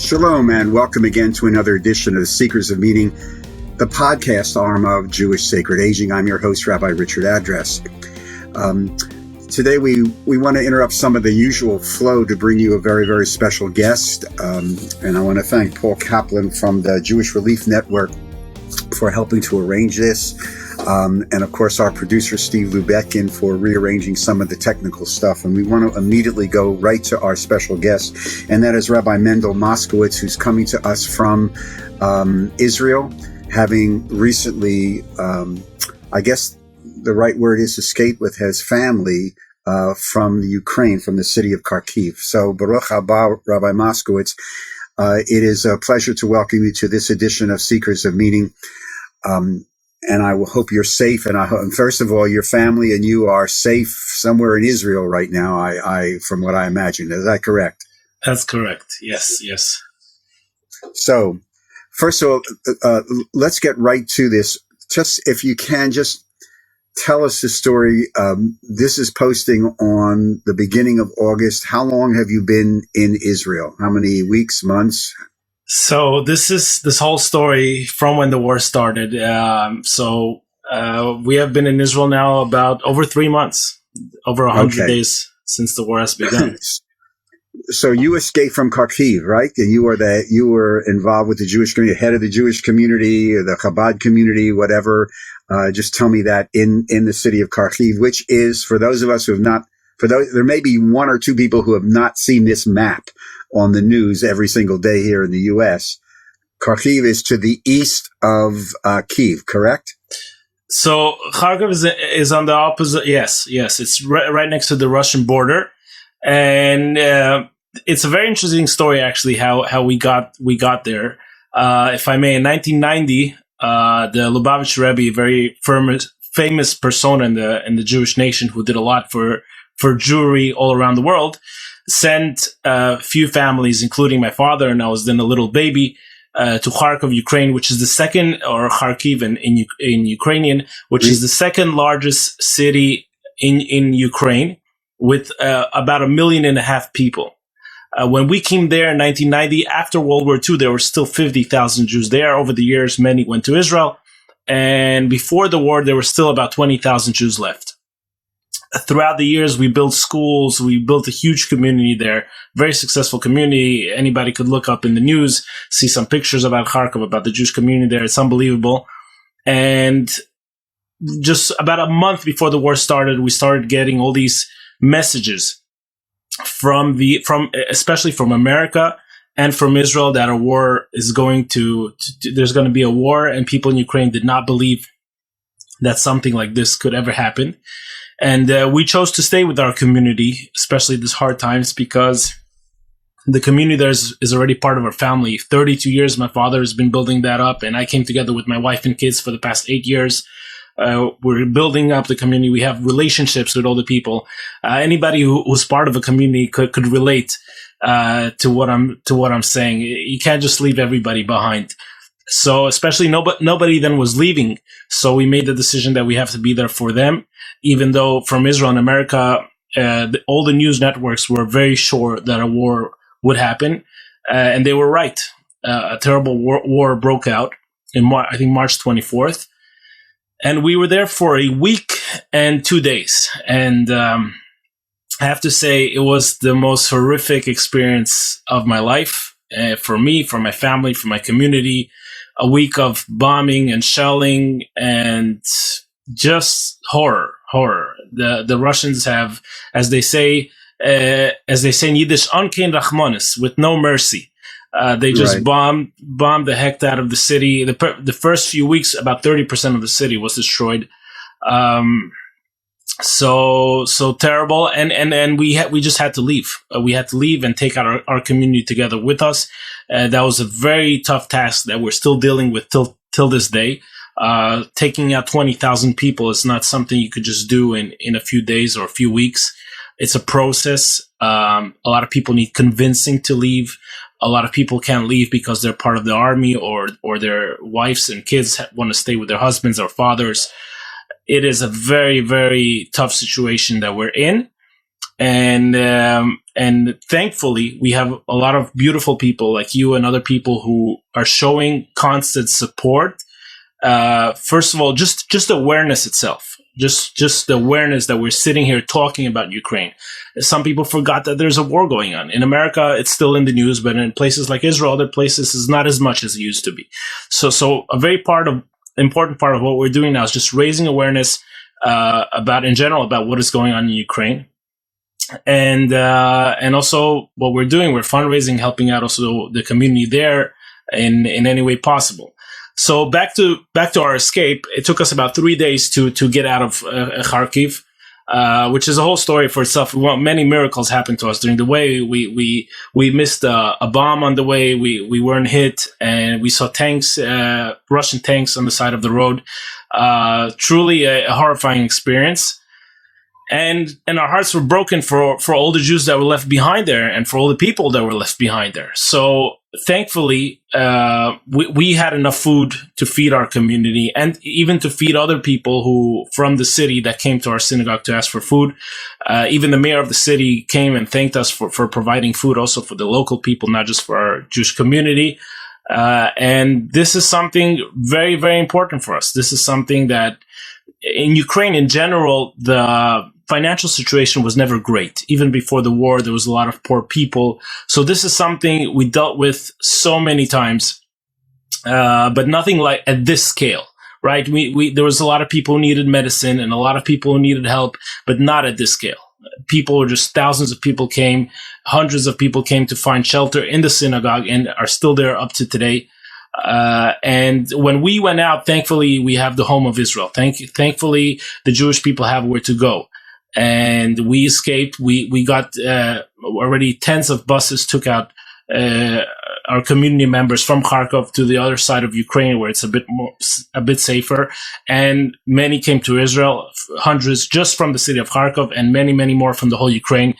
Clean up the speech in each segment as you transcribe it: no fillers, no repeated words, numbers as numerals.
Shalom and welcome again to another edition of the Seekers of Meaning, the podcast arm of Jewish Sacred Aging. I'm your host, Rabbi Address. Today we want to interrupt some of the usual flow to bring you a very, very special guest. And I want to thank Paul Kaplan from the Jewish Relief Network for helping to arrange this. And of course, our producer, Steve Lubekin, for rearranging some of the technical stuff. And we want to immediately go right to our special guest. And that is Rabbi Mendel Moskovitz, who's coming to us from Israel, having recently, I guess the right word is escaped with his family from the Ukraine, from the city of Kharkiv. So Baruch haba, Rabbi Moskovitz. It is a pleasure to welcome you to this edition of Seekers of Meaning. And I will hope you're safe. And first of all, your family and you are safe somewhere in Israel right now. I from what I imagine, is that correct? That's correct. Yes. So, first of all, let's get right to this. Just if you can, just tell us the story. This is posting on the beginning of August. How long have you been in Israel? How many weeks, months? So this whole story from when the war started. We have been in Israel now about over 3 months, over 100 days since the war has begun. So you escaped from Kharkiv, right? And you were involved with the Jewish community, head of the Jewish community, or the Chabad community, whatever. Just tell me that in the city of Kharkiv, which is, for those of us who have not, there may be one or two people who have not seen this map on the news every single day here in the U.S. Kharkiv is to the east of Kyiv, correct? So Kharkiv is on the opposite. Yes. It's right next to the Russian border. And it's a very interesting story, actually, how we got there. If I may, in 1990, the Lubavitch Rebbe, a very famous persona in the Jewish nation who did a lot for Jewry all around the world, sent a few families, including my father, and I was then a little baby, to Kharkhiv, Ukraine, which is the second, or Kharkiv in Ukrainian, which is the second largest city in Ukraine, with about 1.5 million people. When we came there in 1990, after World War II, there were still 50,000 Jews there. Over the years, many went to Israel. And before the war, there were still about 20,000 Jews left. Throughout the years, we built schools. We built a huge community there, very successful community. Anybody could look up in the news, see some pictures about Kharkiv, about the Jewish community there. It's unbelievable. And just about a month before the war started, we started getting all these messages from especially from America and from Israel that a war is there's going to be a war, and people in Ukraine did not believe that something like this could ever happen. And we chose to stay with our community, especially these hard times, because the community there is already part of our family. 32 years, my father has been building that up, and I came together with my wife and kids for the past 8 years. We're building up the community. We have relationships with all the people. Anybody who's part of a community could relate to what I'm saying. You can't just leave everybody behind. So especially nobody then was leaving. So we made the decision that we have to be there for them, even though from Israel and America, all the news networks were very sure that a war would happen. And they were right. A terrible war broke out in I think March 24th. And we were there for a week and 2 days. And I have to say, it was the most horrific experience of my life, for me, for my family, for my community. A week of bombing and shelling and just horror. The Russians have, as they say in Yiddish, "Onkein Rachmanis," with no mercy. They just bombed the heck out of the city. The first few weeks, about 30% of the city was destroyed. So terrible. And we just had to leave. We had to leave and take out our community together with us. That was a very tough task that we're still dealing with till this day. Taking out 20,000 people is not something you could just do in a few days or a few weeks. It's a process. A lot of people need convincing to leave. A lot of people can't leave because they're part of the army, or their wives and kids want to stay with their husbands or fathers. It is a very, very tough situation that we're in. And And thankfully, we have a lot of beautiful people like you and other people who are showing constant support. First of all, just awareness itself, just the awareness that we're sitting here talking about Ukraine. Some people forgot that there's a war going on. In America, it's still in the news, but in places like Israel, other places, is not as much as it used to be. So a very important part of what we're doing now is just raising awareness in general about what is going on in Ukraine. And also what we're doing, we're fundraising, helping out also the community there in any way possible. So back to our escape, it took us about 3 days to get out of Kharkiv, which is a whole story for itself. Many miracles happened to us during the way. We missed a bomb on the way. We weren't hit, and we saw tanks, Russian tanks on the side of the road. Truly a horrifying experience. And our hearts were broken for all the Jews that were left behind there, and for all the people that were left behind there. So thankfully, we had enough food to feed our community, and even to feed other people who from the city that came to our synagogue to ask for food. Even the mayor of the city came and thanked us for providing food also for the local people, not just for our Jewish community. And this is something very, very important for us. This is something that in Ukraine in general, the financial situation was never great. Even before the war, there was a lot of poor people. So this is something we dealt with so many times, but nothing like at this scale, right? There was a lot of people who needed medicine and a lot of people who needed help, but not at this scale. People were just thousands of people came, hundreds of people came to find shelter in the synagogue and are still there up to today. And when we went out, thankfully, we have the home of Israel. Thankfully, the Jewish people have where to go. And we escaped. We got already tens of buses took out our community members from Kharkov to the other side of Ukraine, where it's a bit safer. And many came to Israel, hundreds just from the city of Kharkov, and many, many more from the whole Ukraine.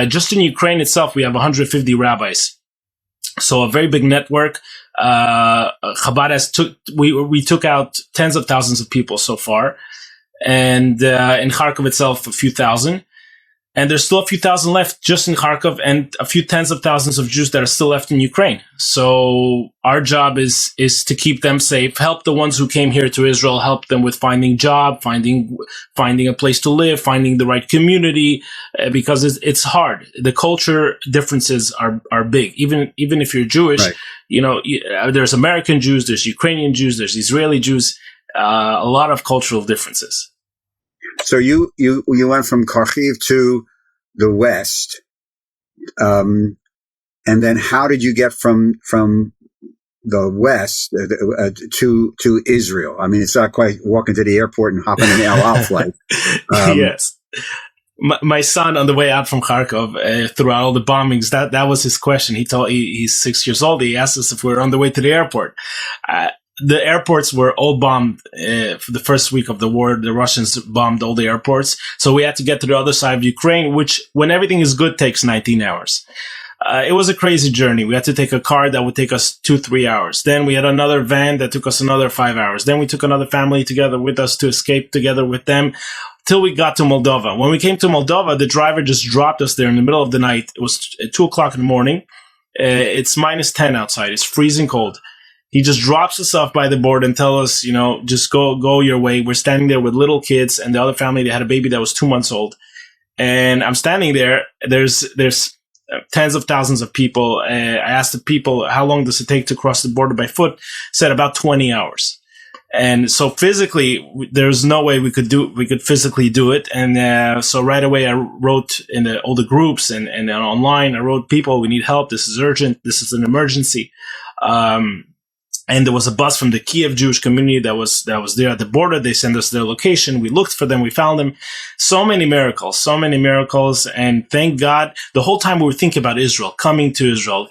Just in Ukraine itself, we have 150 rabbis. So a very big network. Chabad we took out tens of thousands of people so far. And in Kharkov itself, a few thousand. And there's still a few thousand left just in Kharkov, and a few tens of thousands of Jews that are still left in Ukraine. So our job is to keep them safe, help the ones who came here to Israel, help them with finding job, finding a place to live, finding the right community, because it's hard. The culture differences are big. Even if you're Jewish, right. There's American Jews, there's Ukrainian Jews, there's Israeli Jews, a lot of cultural differences. So you went from Kharkiv to the west, and then how did you get from the west to Israel? I mean, it's not quite walking to the airport and hopping an El Al flight. Yes, my son on the way out from Kharkov throughout all the bombings, that was his question. He's 6 years old. He asked us if we were on the way to the airport. The airports were all bombed for the first week of the war. The Russians bombed all the airports. So we had to get to the other side of Ukraine, which, when everything is good, takes 19 hours. It was a crazy journey. We had to take a car that would take us 2-3 hours. Then we had another van that took us another 5 hours. Then we took another family together with us to escape together with them till we got to Moldova. When we came to Moldova, the driver just dropped us there in the middle of the night. It was 2 o'clock in the morning. It's minus 10 outside. It's freezing cold. He just drops us off by the border and tells us, just go your way. We're standing there with little kids, and the other family, they had a baby that was 2 months old. And I'm standing there. There's tens of thousands of people. I asked the people, how long does it take to cross the border by foot? Said about 20 hours. And so physically, there's no way we could physically do it. And so right away, I wrote in all the groups and online, I wrote, people, we need help. This is urgent. This is an emergency. And there was a bus from the Kiev Jewish community that was there at the border. They sent us their location. We looked for them. We found them. So many miracles. And thank God, the whole time we were thinking about Israel, coming to Israel,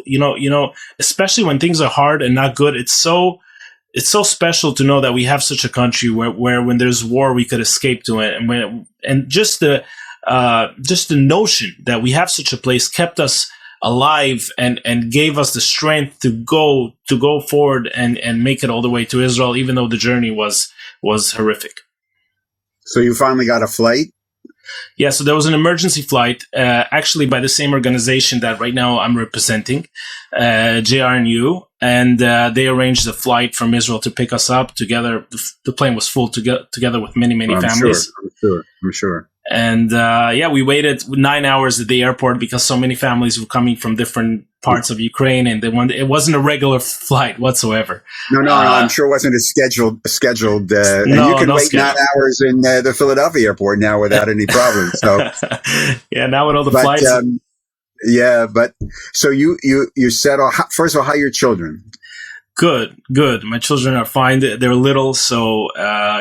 especially when things are hard and not good. It's so special to know that we have such a country where when there's war, we could escape to it. And just the notion that we have such a place kept us alive and gave us the strength to go forward and make it all the way to Israel, even though the journey was horrific. So you finally got a flight Yeah, so there was an emergency flight, actually by the same organization that right now I'm representing, JRNU, and they arranged a flight from Israel to pick us up together. The plane was full together with many families. I'm sure. And we waited 9 hours at the airport because so many families were coming from different parts of Ukraine, and it wasn't a regular flight whatsoever. No, I'm sure it wasn't scheduled. And you can wait 9 hours in the Philadelphia airport now without any problem. So yeah, now with all the flights. But so you said, first of all, how are your children? Good. My children are fine. They're little, so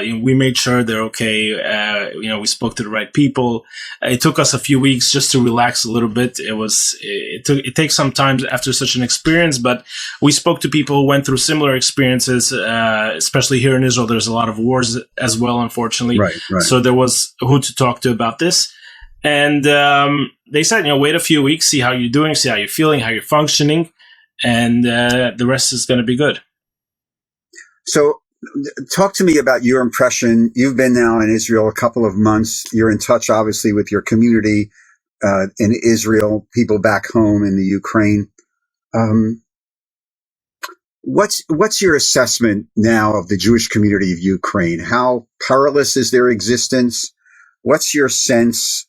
we made sure they're okay. We spoke to the right people. It took us a few weeks just to relax a little bit. It takes some time after such an experience, but we spoke to people who went through similar experiences, especially here in Israel. There's a lot of wars as well, unfortunately. Right. So there was who to talk to about this. And they said, wait a few weeks, see how you're doing, see how you're feeling, how you're functioning. And the rest is going to be good. So talk to me about your impression. You've been now in Israel a couple of months. You're in touch, obviously, with your community in Israel, people back home in the Ukraine. What's your assessment now of the Jewish community of Ukraine? How perilous is their existence? What's your sense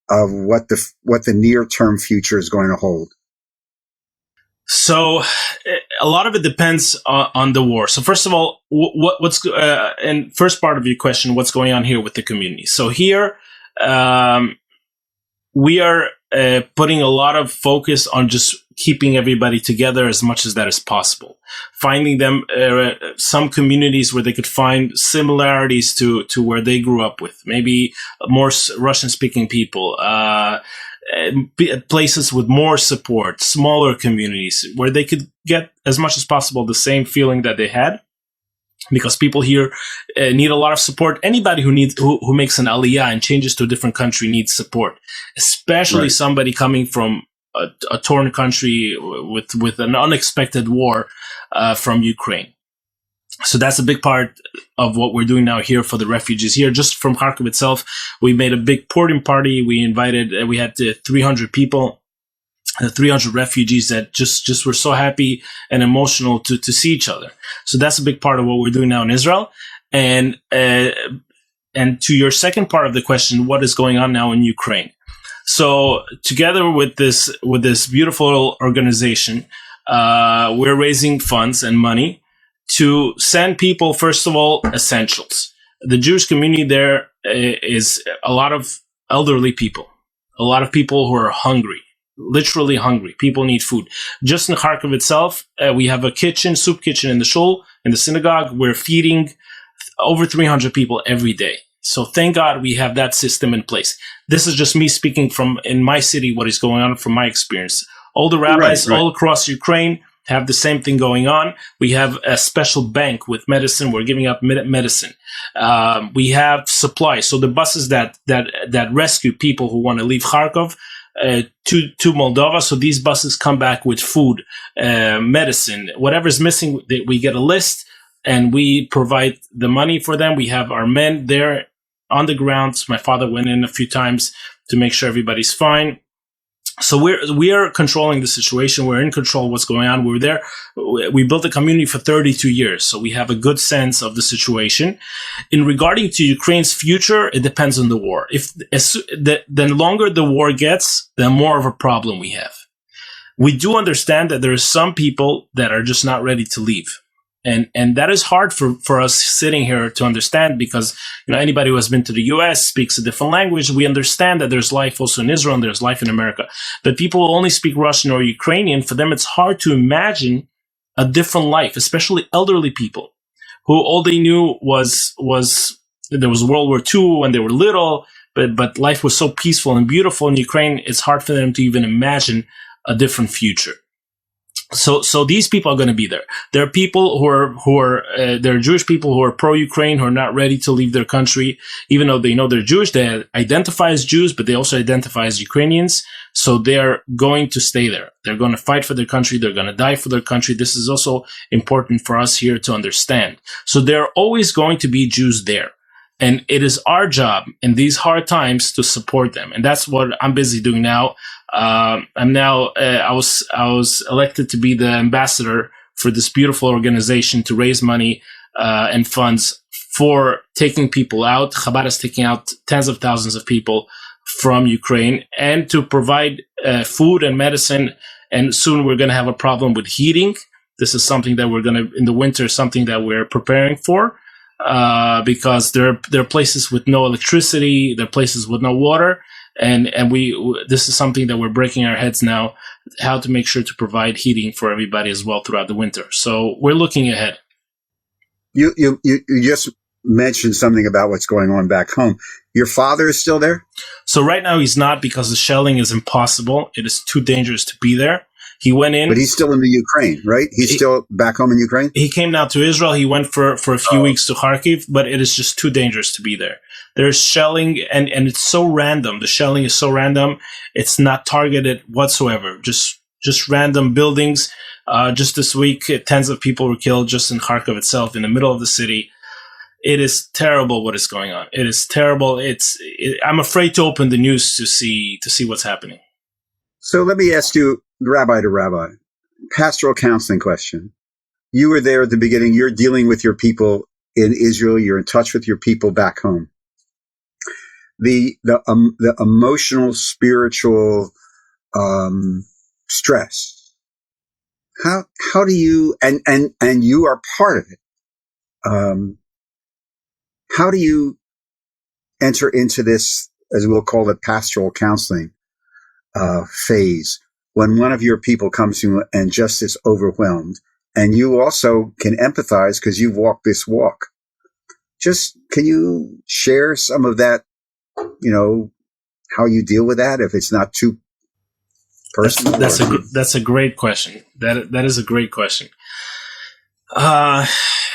of what the near-term future is going to hold? So a lot of it depends on the war. So first of all, what's and first part of your question, what's going on here with the community? So here, we are putting a lot of focus on just keeping everybody together as much as that is possible. Finding them some communities where they could find similarities to where they grew up with, maybe more Russian-speaking people, places with more support, smaller communities where they could get as much as possible the same feeling that they had, because people here need a lot of support. Anybody who makes an aliyah and changes to a different country needs support, especially somebody coming from a torn country with an unexpected war from Ukraine. So that's a big part of what we're doing now here for the refugees here. Just from Kharkiv itself, we made a big porting party. We had 300 people, 300 refugees that just were so happy and emotional to see each other. So that's a big part of what we're doing now in Israel. And to your second part of the question, what is going on now in Ukraine? So together with this beautiful organization, we're raising funds and money to send people, first of all, essentials. The Jewish community there is a lot of elderly people, a lot of people who are hungry, literally hungry. People need food. Just in Kharkiv itself, we have a soup kitchen in the shul, in the synagogue. We're feeding over 300 people every day. So thank God we have that system in place. This is just me speaking from in my city, what is going on from my experience. All the rabbis all across Ukraine have the same thing going on. We have a special bank with medicine. We're giving out medicine. We have supplies. So the buses that rescue people who want to leave Kharkov to Moldova. So these buses come back with food, medicine, whatever's missing. We get a list and we provide the money for them. We have our men there on the ground. My father went in a few times to make sure everybody's fine. So we are controlling the situation. We're in control of what's going on. We're there. We built a community for 32 years, so we have a good sense of the situation. In regarding to Ukraine's future, it depends on the war. The longer the war gets, the more of a problem we have. We do understand that there are some people that are just not ready to leave. And that is hard for us sitting here to understand, because anybody who has been to the US speaks a different language. We understand that there's life also in Israel and there's life in America. But people who only speak Russian or Ukrainian, for them it's hard to imagine a different life, especially elderly people who all they knew was there was World War II when they were little, but life was so peaceful and beautiful in Ukraine, it's hard for them to even imagine a different future. So these people are going to be there. There are people there are Jewish people who are pro-Ukraine, who are not ready to leave their country, even though they know they're Jewish. They identify as Jews, but they also identify as Ukrainians. So they're going to stay there. They're going to fight for their country. They're going to die for their country. This is also important for us here to understand. So there are always going to be Jews there. And it is our job in these hard times to support them. And that's what I'm busy doing now. I was elected to be the ambassador for this beautiful organization to raise money and funds for taking people out. Chabad is taking out tens of thousands of people from Ukraine, and to provide food and medicine. And soon we're going to have a problem with heating. This is something that we're going to, in the winter, something that we're preparing for, because there are places with no electricity, there are places with no water. And this is something that we're breaking our heads now, how to make sure to provide heating for everybody as well throughout the winter. So we're looking ahead. You just mentioned something about what's going on back home. Your father is still there? So right now he's not, because the shelling is impossible. It is too dangerous to be there. He went in. But he's still in the Ukraine, right? He's still back home in Ukraine? He came now to Israel. He went for a few weeks to Kharkiv, but it is just too dangerous to be there. There's shelling, and it's so random. The shelling is so random. It's not targeted whatsoever. Just random buildings. Just this week, tens of people were killed just in Kharkiv itself, in the middle of the city. It is terrible what is going on. It is terrible. I'm afraid to open the news to see what's happening. So let me ask you, rabbi to rabbi, pastoral counseling question. You were there at the beginning. You're dealing with your people in Israel. You're in touch with your people back home. The emotional, spiritual stress. How do you, and you are part of it. How do you enter into this, as we'll call it, pastoral counseling phase, when one of your people comes to you and just is overwhelmed, and you also can empathize because you've walked this walk? Just, can you share some of that, how you deal with that, if it's not too personal? That's a great question. That is a great question.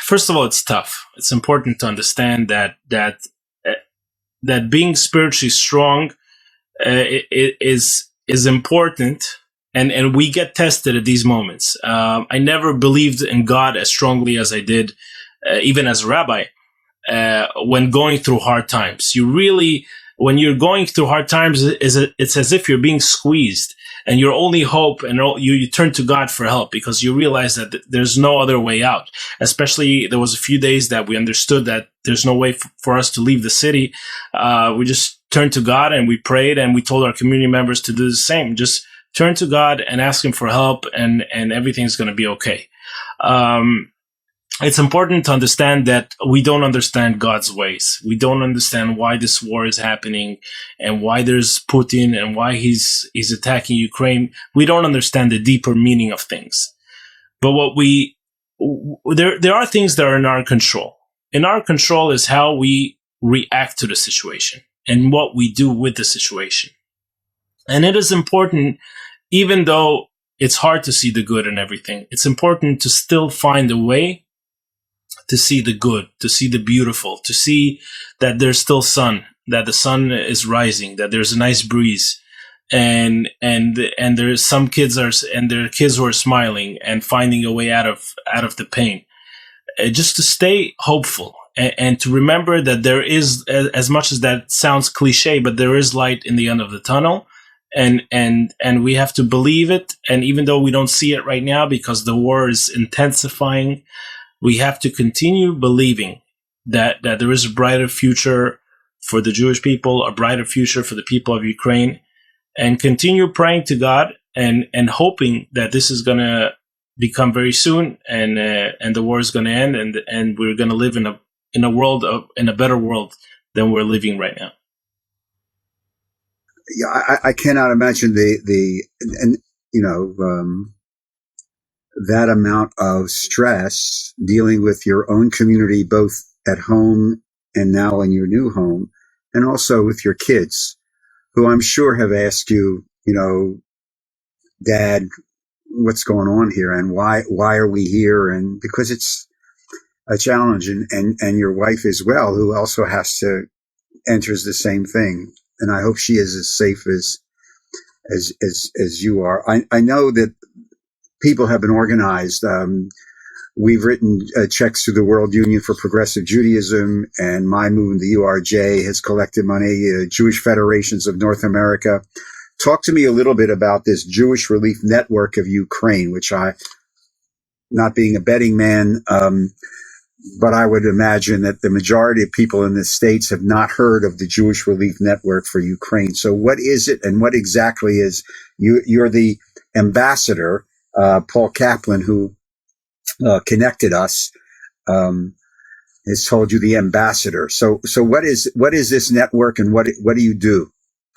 First of all, it's tough. It's important to understand that being spiritually strong is important, and we get tested at these moments. I never believed in God as strongly as I did, even as a rabbi, when going through hard times. When you're going through hard times, it's as if you're being squeezed, and your only hope, and you turn to God for help, because you realize that there's no other way out. Especially, there was a few days that we understood that there's no way for us to leave the city. We just turned to God and we prayed, and we told our community members to do the same. Just turn to God and ask Him for help, and everything's going to be okay. It's important to understand that we don't understand God's ways. We don't understand why this war is happening, and why there's Putin, and why he's attacking Ukraine. We don't understand the deeper meaning of things. But there are things that are in our control. In our control is how we react to the situation and what we do with the situation. And it is important, even though it's hard to see the good in everything, it's important to still find a way to see the good, to see the beautiful, to see that there's still sun, that the sun is rising, that there's a nice breeze, and there's some kids and there are kids who are smiling and finding a way out of the pain. Just to stay hopeful, and to remember that there is, as much as that sounds cliche, but there is light in the end of the tunnel, and we have to believe it. And even though we don't see it right now because the war is intensifying, we have to continue believing that there is a brighter future for the Jewish people, a brighter future for the people of Ukraine, and continue praying to God and hoping that this is going to become very soon, and the war is going to end, and we're going to live in a better world than we're living right now. Yeah, I cannot imagine that amount of stress dealing with your own community, both at home and now in your new home, and also with your kids, who I'm sure have asked you, Dad, what's going on here, and why are we here? And because it's a challenge, and your wife as well, who also enters the same thing. And I hope she is as safe as you are. I know that people have been organized. We've written checks to the World Union for Progressive Judaism, and my movement, the URJ, has collected money, Jewish Federations of North America. Talk to me a little bit about this Jewish Relief Network of Ukraine, which I, not being a betting man, but I would imagine that the majority of people in the States have not heard of the Jewish Relief Network for Ukraine. So what is it, and what exactly is, you're the ambassador, Paul Kaplan, who connected us, has told you the ambassador. So what is this network, and what do you do?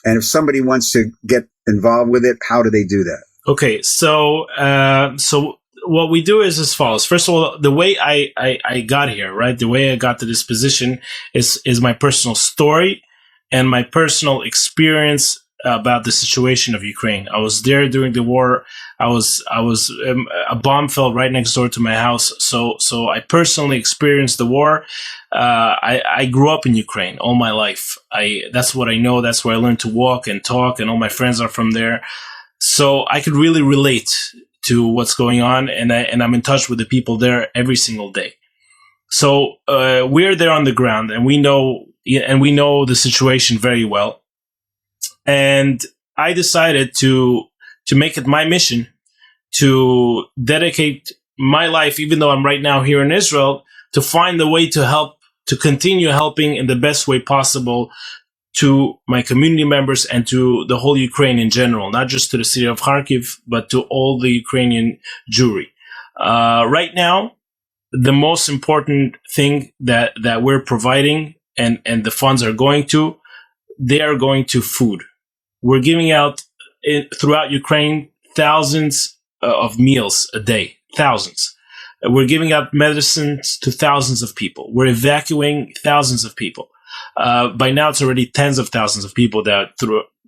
And if somebody wants to get involved with it, how do they do that? Okay, so what we do is as follows. First of all, the way I got here, right? The way I got to this position is my personal story and my personal experience about the situation of Ukraine. I was there during the war. A bomb fell right next door to my house. So I personally experienced the war. I grew up in Ukraine all my life. That's what I know. That's where I learned to walk and talk, and all my friends are from there. So I could really relate to what's going on, and I'm in touch with the people there every single day. So we're there on the ground, and we know the situation very well. And I decided to make it my mission to dedicate my life, even though I'm right now here in Israel, to find a way to help, to continue helping in the best way possible to my community members and to the whole Ukraine in general, not just to the city of Kharkiv, but to all the Ukrainian Jewry. Right now, the most important thing that we're providing and the funds are going to, they are going to food. We're giving out throughout Ukraine thousands of meals a day, thousands. We're giving out medicines to thousands of people. We're evacuating thousands of people. By now, it's already tens of thousands of people that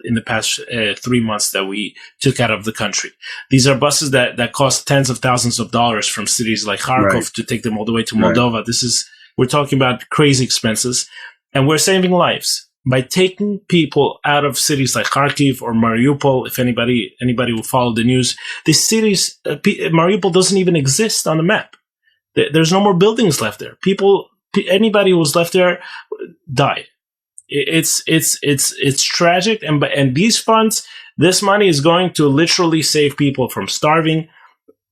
in the past 3 months that we took out of the country. These are buses that cost tens of thousands of dollars from cities like Kharkov to take them all the way to Moldova. We're talking about crazy expenses, and we're saving lives by taking people out of cities like Kharkiv or Mariupol. If anybody will follow the news, the cities, Mariupol doesn't even exist on the map. There's no more buildings left there. Anybody who was left there died. It's tragic, and these funds, this money is going to literally save people from starving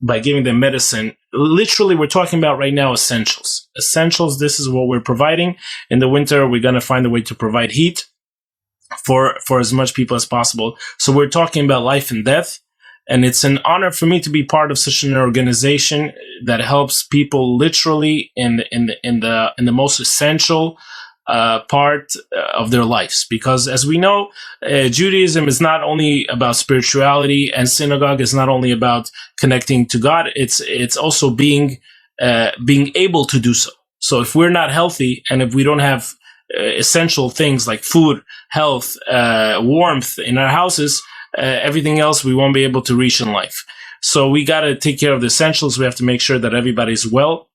by giving them medicine. Literally, we're talking about right now essentials. Essentials, this is what we're providing. In the winter, we're going to find a way to provide heat for as much people as possible. So we're talking about life and death. And it's an honor for me to be part of such an organization that helps people literally in the most essential part of their lives. Because as we know, Judaism is not only about spirituality, and synagogue is not only about connecting to God. It's also being able to do so. So if we're not healthy, and if we don't have essential things like food, health, warmth in our houses, everything else we won't be able to reach in life. So we got to take care of the essentials. We have to make sure that everybody's well.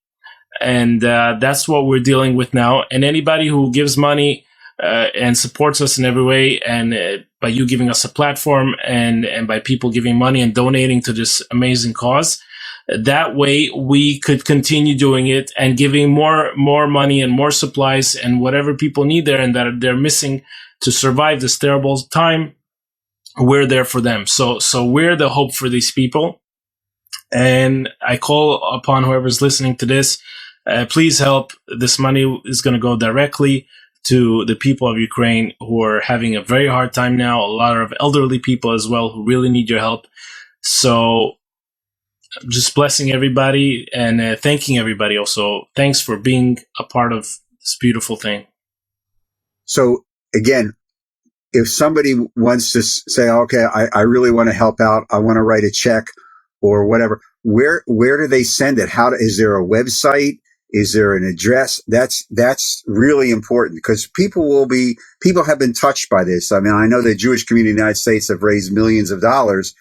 And that's what we're dealing with now. And anybody who gives money and supports us in every way, and by you giving us a platform, and by people giving money and donating to this amazing cause, that way we could continue doing it and giving more money and more supplies and whatever people need there and that they're missing to survive this terrible time. We're there for them. So we're the hope for these people. And I call upon whoever's listening to this, please help. This money is going to go directly to the people of Ukraine who are having a very hard time now. A lot of elderly people as well who really need your help. So I'm just blessing everybody and thanking everybody also. Thanks for being a part of this beautiful thing. So again, if somebody wants to say, okay, I really want to help out, I want to write a check or whatever, where do they send it? Is there a website? Is there an address? That's really important, because people have been touched by this. I mean, I know the Jewish community in the United States have raised millions of dollars.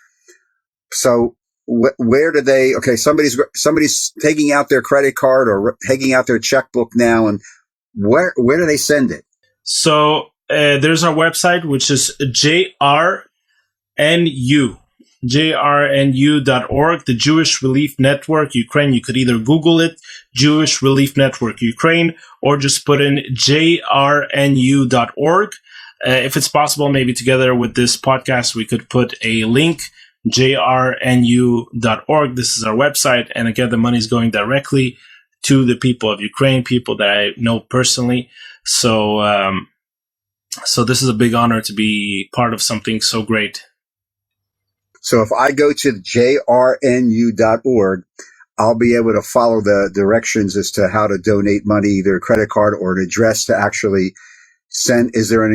So where do they, okay, somebody's taking out their credit card or taking out their checkbook now, and where do they send it? So, there's our website, which is JRNU, jrnu.org, the Jewish Relief Network Ukraine. You could either Google it, Jewish Relief Network Ukraine, or just put in jrnu.org. If it's possible, maybe together with this podcast, we could put a link, jrnu.org. This is our website. And again, the money is going directly to the people of Ukraine, people that I know personally. So this is a big honor to be part of something so great. So if I go to jrnu.org, I'll be able to follow the directions as to how to donate money, either a credit card or an address to actually send. Is there a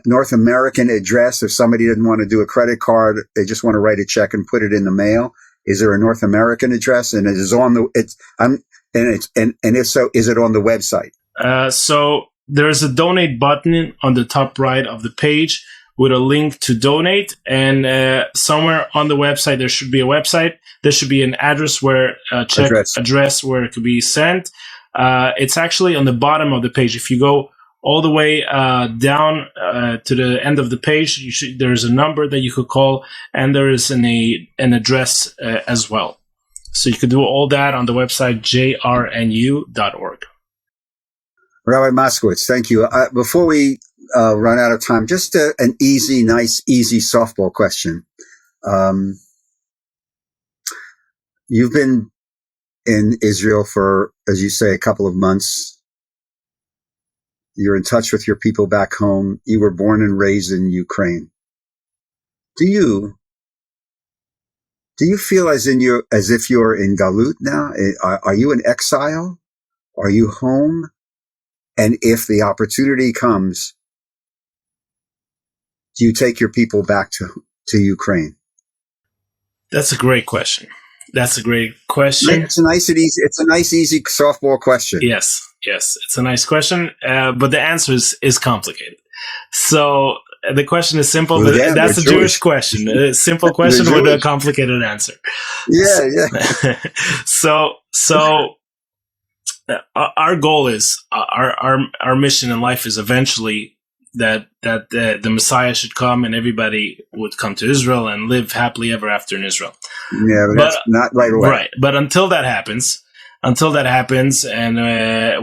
North American address? If somebody didn't want to do a credit card, they just want to write a check and put it in the mail. Is there a North American address? And it is on the, and if so, is it on the website? So there's a donate button on the top right of the page with a link to donate. And somewhere on the website, there should be a website. There should be an address where address where it could be sent. It's actually on the bottom of the page. If you go all the way down to the end of the page, there's a number that you could call, and there is an address as well. So you could do all that on the website jrnu.org. Rabbi Moskovitz, thank you. Before we run out of time, just an easy softball question. You've been in Israel for, as you say, a couple of months. You're in touch with your people back home. You were born and raised in Ukraine. Do you feel as if you're in Galut now? Are you in exile? Are you home? And if the opportunity comes, do you take your people back to Ukraine? That's a great question. It's a nice, easy softball question. Yes, it's a nice question, but the answer is complicated. So the question is simple, but that's a Jewish question. A simple question with a complicated answer. Yeah. So our goal is our mission in life is eventually that the Messiah should come and everybody would come to Israel and live happily ever after in Israel. Yeah, but that's not right away. Right, but until that happens, and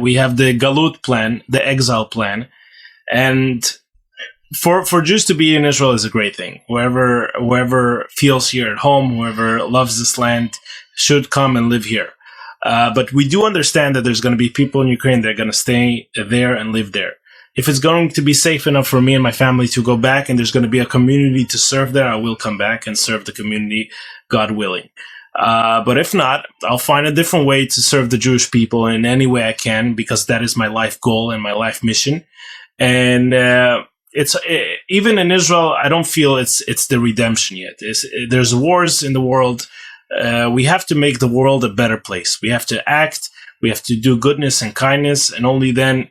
we have the Galut plan, the exile plan, and for Jews to be in Israel is a great thing. Whoever feels here at home, whoever loves this land, should come and live here. But we do understand that there's going to be people in Ukraine that are going to stay there and live there. If it's going to be safe enough for me and my family to go back and there's going to be a community to serve there, I will come back and serve the community, God willing. But if not, I'll find a different way to serve the Jewish people in any way I can, because that is my life goal and my life mission. And it's even in Israel, I don't feel it's the redemption yet. There's wars in the world. We have to make the world a better place. We have to act. We have to do goodness and kindness, and only then,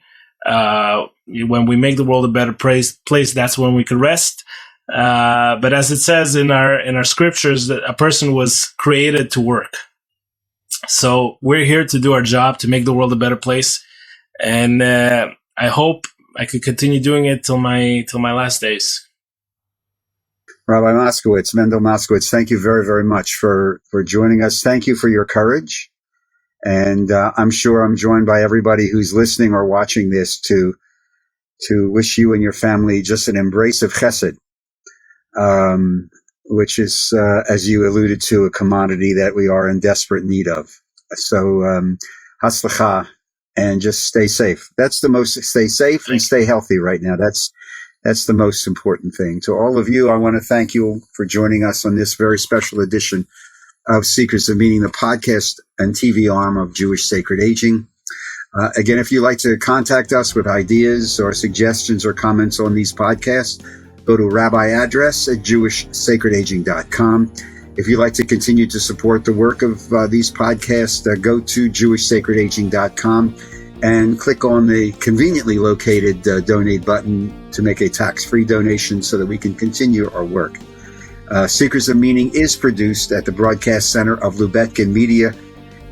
when we make the world a better place, that's when we can rest. But as it says in our scriptures, that a person was created to work. So we're here to do our job, to make the world a better place. And I hope I could continue doing it till my last days. Rabbi Moskovitz, Mendel Moskovitz, thank you very, very much for joining us. Thank you for your courage. And I'm sure I'm joined by everybody who's listening or watching this to wish you and your family just an embrace of chesed, which is, as you alluded to, a commodity that we are in desperate need of. So, hatzlacha, and just stay safe. Stay safe and stay healthy right now. That's the most important thing. To all of you, I want to thank you for joining us on this very special edition of Secrets of Meaning, the podcast and TV arm of Jewish Sacred Aging. Again, if you'd like to contact us with ideas or suggestions or comments on these podcasts, go to Rabbi Address at jewishsacredaging.com. If you'd like to continue to support the work of these podcasts, go to jewishsacredaging.com and click on the conveniently located donate button to make a tax-free donation so that we can continue our work. Secrets of Meaning is produced at the Broadcast Center of Lubetkin Media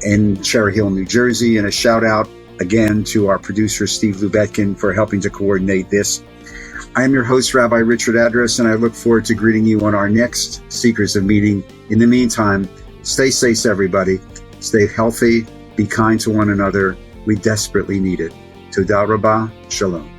in Cherry Hill, New Jersey. And a shout out again to our producer, Steve Lubetkin, for helping to coordinate this. I am your host, Rabbi Richard Address, and I look forward to greeting you on our next Secrets of Meaning. In the meantime, stay safe, everybody. Stay healthy. Be kind to one another. We desperately need it. Toda Rabbah. Shalom.